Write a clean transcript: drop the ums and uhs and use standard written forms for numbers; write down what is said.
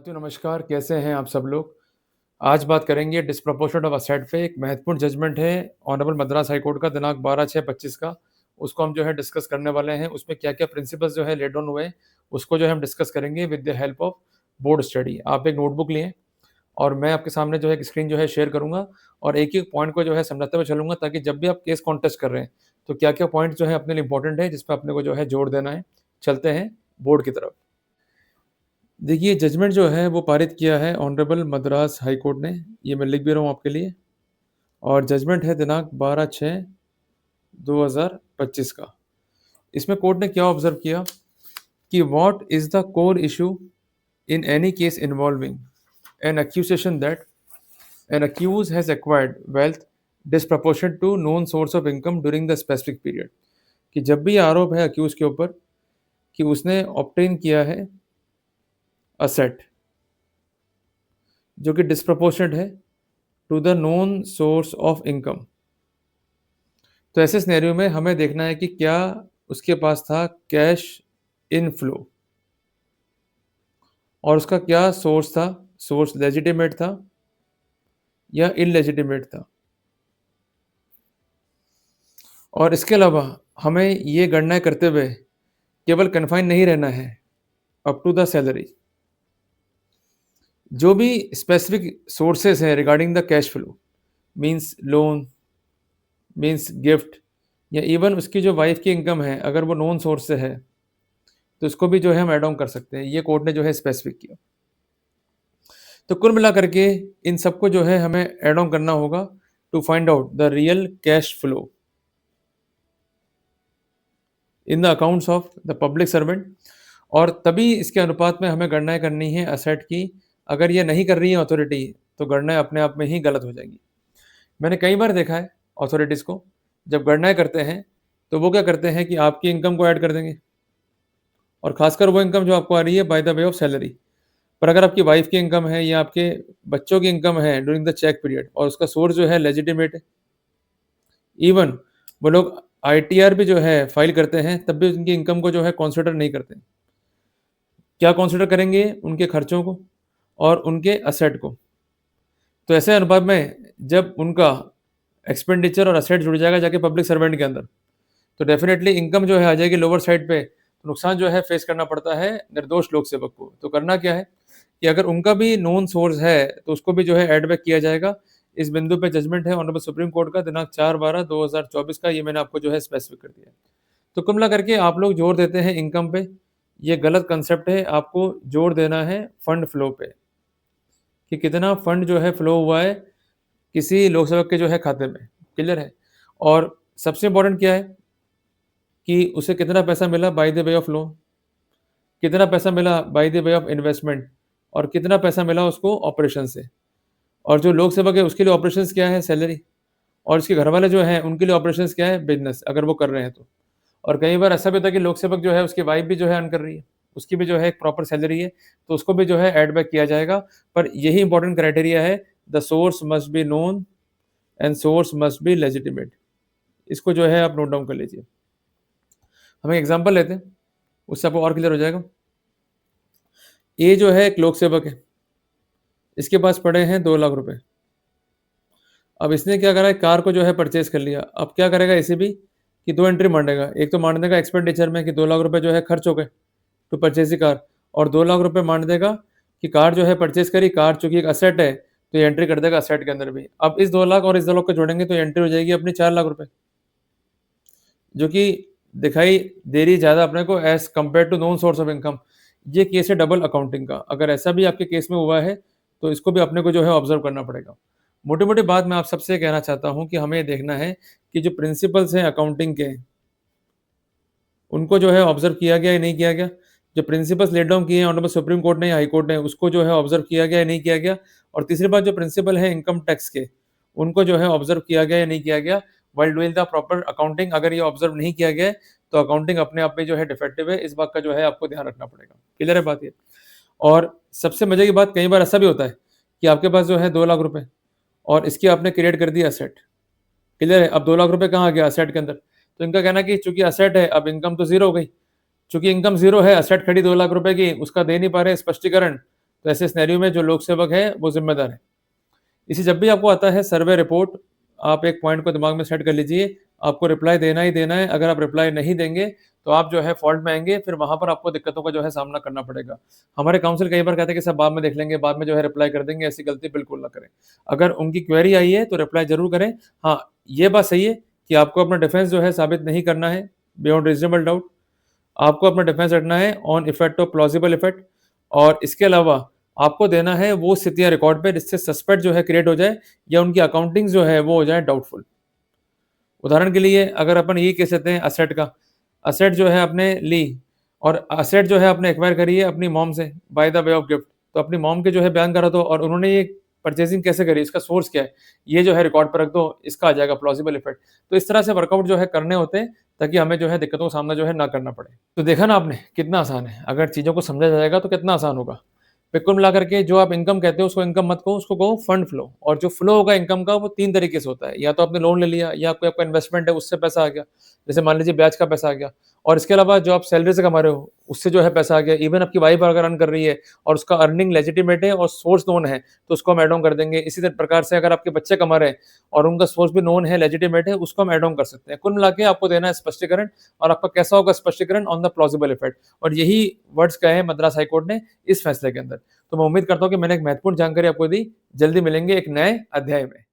साथियों नमस्कार, कैसे हैं आप सब लोग? आज बात करेंगे डिस्प्रपोर्शनेट ऑफ असेट पे। एक महत्वपूर्ण जजमेंट है ऑनरेबल मद्रास हाई कोर्ट का दिनांक 12/6/25 का। उसको हम जो है डिस्कस करने वाले हैं। उसमें क्या-क्या प्रिंसिपल्स जो है लेड डाउन हुए हैं, उसको जो है हम डिस्कस करेंगे with the help of board study. आप एक नोटबुक लें और मैं आपके सामने जो है एक स्क्रीन जो है शेयर करूँगा और एक-एक पॉइंट को जो है समझाते हुए चलूँगा ताकि जब भी आप केस कॉन्टेस्ट कर रहे हैं, तो क्या-क्या पॉइंट जो है अपने लिए इम्पोर्टेंट है, जिस पे अपने को जो है जोर देना है। चलते हैं बोर्ड की तरफ। देखिए, जजमेंट जो है वो पारित किया है ऑनरेबल मद्रास हाई कोर्ट ने। ये मैं लिख भी रहा हूँ आपके लिए और जजमेंट है दिनांक 12/6/2025 का। इसमें कोर्ट ने क्या ऑब्जर्व किया कि what is the core issue in any case involving an accusation that an accused has acquired wealth disproportionate to known source of income during the specific period. कि जब भी ये आरोप है अक्यूज़ के ऊपर कि उसने ऑब्टेन किया है असेट जो कि डिस्प्रोपोर्शनेट है to the known source of income. तो ऐसे सिनेरियो में हमें देखना है कि क्या उसके पास था कैश इनफ्लो और उसका क्या सोर्स था, सोर्स लेजिटिमेट था या इललेजिटिमेट था। और इसके अलावा हमें ये गणना करते हुए केवल कन्फाइन नहीं रहना है अप टू द सैलरी। जो भी स्पेसिफिक सोर्सेस हैं regarding the cash flow, means loan, means gift या इवन उसकी जो वाइफ की इनकम है, अगर वो नॉन सोर्स से है तो इसको भी जो है हम ऐड ऑन कर सकते हैं। ये कोर्ट ने जो है स्पेसिफिक किया। तो कुल मिला करके इन सबको जो है हमें ऐड ऑन करना होगा to find out the real cash flow in the accounts of the public servant. और तभी इसके अनुपात में हमें गणनाएं करनी है असेट की। अगर ये नहीं कर रही है अथॉरिटी तो गणनाएं अपने आप में ही गलत हो जाएंगी। मैंने कई बार देखा है अथॉरिटीज़ को जब गणनाएं करते हैं तो वो क्या करते हैं कि आपकी इनकम को ऐड कर देंगे और खासकर वो इनकम जो आपको आ रही है by the way of salary. पर अगर आपकी वाइफ की इनकम है या आपके बच्चों की इनकम है ड्यूरिंग द चेक पीरियड और उसका सोर्स जो है लेजिटिमेट है, इवन वो लोग आईटीआर भी जो है फाइल करते हैं तब भी उनकी इनकम को जो है कंसीडर नहीं करते। क्या कंसीडर करेंगे? उनके खर्चों को और उनके असेट को। तो ऐसे अनुपात में जब उनका एक्सपेंडिचर और असेट जुड़ जाएगा जाके पब्लिक सर्वेंट के अंदर, तो डेफिनेटली इनकम जो है आ जाएगी लोअर साइड पे। तो नुकसान जो है फेस करना पड़ता है निर्दोष लोक सेवक को। तो करना क्या है कि अगर उनका भी नोन सोर्स है तो उसको भी जो है एड बैक किया जाएगा। इस बिंदु पे जजमेंट है ऑनरेबल सुप्रीम कोर्ट का दिनांक 4/12/2024 का। ये मैंने आपको जो है स्पेसिफिक कर दिया है। तो कुल मिला करके आप लोग जोर देते हैं इनकम पे, ये गलत कंसेप्ट है। आपको जोर देना है फंड फ्लो पे कि कितना फंड जो है फ्लो हुआ है किसी लोक सेवक के जो है खाते में। क्लियर है? और सबसे इंपॉर्टेंट क्या है कि उसे कितना पैसा मिला by the way of loan, कितना पैसा मिला by the way of investment और कितना पैसा मिला उसको ऑपरेशन से। और जो लोक सेवक है उसके लिए ऑपरेशंस क्या है? सैलरी। और उसके घर वाले जो हैं उनके लिए ऑपरेशंस क्या है? बिजनेस, अगर वो कर रहे हैं तो। और कई बार ऐसा भी होता है कि लोक सेवक जो है उसकी वाइफ भी जो है अर्न कर रही है, उसकी भी जो है एक प्रॉपर सैलरी है, तो उसको भी जो है एड बैक किया जाएगा। पर यही इंपॉर्टेंट क्राइटेरिया है, the source must be known and source must be legitimate. इसको जो है आप नोट डाउन कर लीजिए। हम एक एग्जांपल लेते हैं, उससे आपको और क्लियर हो जाएगा। ए जो है एक लोक सेवक है, इसके पास पड़े हैं 2 लाख रुपए। अब इसने क्या करा है, कार को जो है परचेज कर लिया। अब क्या करेगा इसे भी कि 2 एंट्री मान देगा। एक तो मान देगा एक्सपेंडिचर में कि 2 लाख रुपए जो है खर्च हो गए टू परचेज द कार, और 2 लाख रुपए मान देगा कि कार जो है परचेज करी। कार चूंकि एक असेट है तो ये एंट्री कर देगा असेट के अंदर भी। अब इस 2 लाख और इस 2 लाख को जोड़ेंगे तो एंट्री हो जाएगी अपनी 4 लाख रुपए, जो कि दिखाई दे रही ज़्यादा अपने को as compare to known source of income. ये केस है डबल अकाउंटिंग का। अगर ऐसा भी आपके केस में हुआ है तो इसको भी अपने को जो है ऑब्जर्व करना पड़ेगा। मोटी मोटी बात मैं आप सबसे कहना चाहता हूँ कि हमें देखना है कि जो प्रिंसिपल्स हैं अकाउंटिंग के, उनको जो है ऑब्जर्व किया गया या नहीं किया गया। जो प्रिंसिपल्स लेट डाउन किए हैं ऑनरेबल सुप्रीम कोर्ट ने या हाई कोर्ट ने, उसको जो है ऑब्जर्व किया गया या नहीं किया गया। और तीसरी बात, जो प्रिंसिपल है इनकम टैक्स के, उनको जो है ऑब्जर्व किया गया या नहीं किया गया while doing the proper accounting. अगर ये ऑब्जर्व नहीं किया गया है तो अकाउंटिंग अपने आप में जो है डिफेक्टिव है। इस बात का जो है आपको ध्यान रखना पड़ेगा। क्लियर है बात ये? और सबसे मजे की बात, कई बार ऐसा भी होता है कि आपके पास जो है 2 लाख रुपए और इसकी आपने क्रिएट कर दी असेट। क्लियर है? अब 2 लाख रुपए कहाँ आ गया? असेट के अंदर। तो इनका कहना है कि चूंकि असेट है अब इनकम तो जीरो हो गई। चूंकि इनकम जीरो है, असेट खड़ी 2 लाख रुपए की, उसका दे नहीं पा रहे स्पष्टीकरण, तो ऐसे सिनेरियो में जो लोक सेवक है वो ज़िम्मेदार है। इसी जब भी आपको आता है सर्वे रिपोर्ट, आप एक पॉइंट को दिमाग में सेट कर लीजिए, आपको रिप्लाई देना ही देना है। अगर आप रिप्लाई नहीं देंगे, तो आप जो है फ़ॉल्ट में आएँगे, फिर वहाँ पर आपको दिक्कतों का जो है सामना करना पड़ेगा। हमारे काउंसिल कई बार कहते हैं कि सब बाद में देख लेंगे, बाद में जो है रिप्लाई कर देंगे, ऐसी गलती बिल्कुल ना करें। अगर उनकी क्वेरी आई है, तो रिप्लाई ज़रूर करें। हाँ, ये बात सही है कि आपको अपना डिफेंस जो है साबित नहीं करना है बियॉन्ड रीज़नेबल डाउट। आपको अपना डिफेंस रखना है on effect of plausible effect, और इसके अलावा आपको देना है वो स्थितियाँ रिकॉर्ड पे जिससे सस्पेक्ट जो है क्रिएट हो जाए या उनकी अकाउंटिंग जो है वो हो जाए डाउटफुल। उदाहरण के लिए अगर अपन ये कह सकते हैं असेट का, असेट जो है आपने ली और असेट जो है आपने एक्वायर करी है अपनी मॉम से by the way of gift, तो अपनी मॉम के जो है बयान करा दो और उन्होंने ये परचेजिंग कैसे करी, इसका सोर्स क्या है, ये जो है रिकॉर्ड पर रख दो, इसका आ जाएगा प्लॉजिबल इफेक्ट। तो इस तरह से वर्कआउट जो है करने होते हैं ताकि हमें जो है दिक्कतों का सामना जो है ना करना पड़े। तो देखा ना आपने कितना आसान है, अगर चीज़ों को समझा जाएगा तो कितना आसान होगा। फिर कुल मिलाकर के जो आप इनकम कहते हो उसको इनकम मत कहो, उसको कहो फंड फ्लो। और जो फ्लो होगा इनकम का वो 3 तरीके से होता है, या तो आपने लोन ले लिया या कोई आपका इन्वेस्टमेंट है उससे पैसा आ गया, जैसे मान लीजिए ब्याज का पैसा आ गया। और इसके अलावा जो आप सैलरी से कमा रहे हो उससे जो है पैसा आ गया। इवन आपकी वाइफ अगर अर्न कर रही है और उसका अर्निंग लेजिटिमेट है और सोर्स नोन है तो उसको हम ऐड ऑन कर देंगे। इसी प्रकार से अगर आपके बच्चे कमा रहे हैं और उनका सोर्स भी नोन है, लेजिटिमेट है, उसको हम ऐड ऑन कर सकते हैं। कुल मिला के आपको देना है स्पष्टीकरण, और आपका कैसा होगा स्पष्टीकरण ऑन द प्लॉजिबल इफेक्ट। और यही वर्ड्स कहे हैं मद्रास हाईकोर्ट ने इस फैसले के अंदर। तो मैं उम्मीद करता हूँ कि मैंने एक महत्वपूर्ण जानकारी आपको दी। जल्दी मिलेंगे एक नए अध्याय में।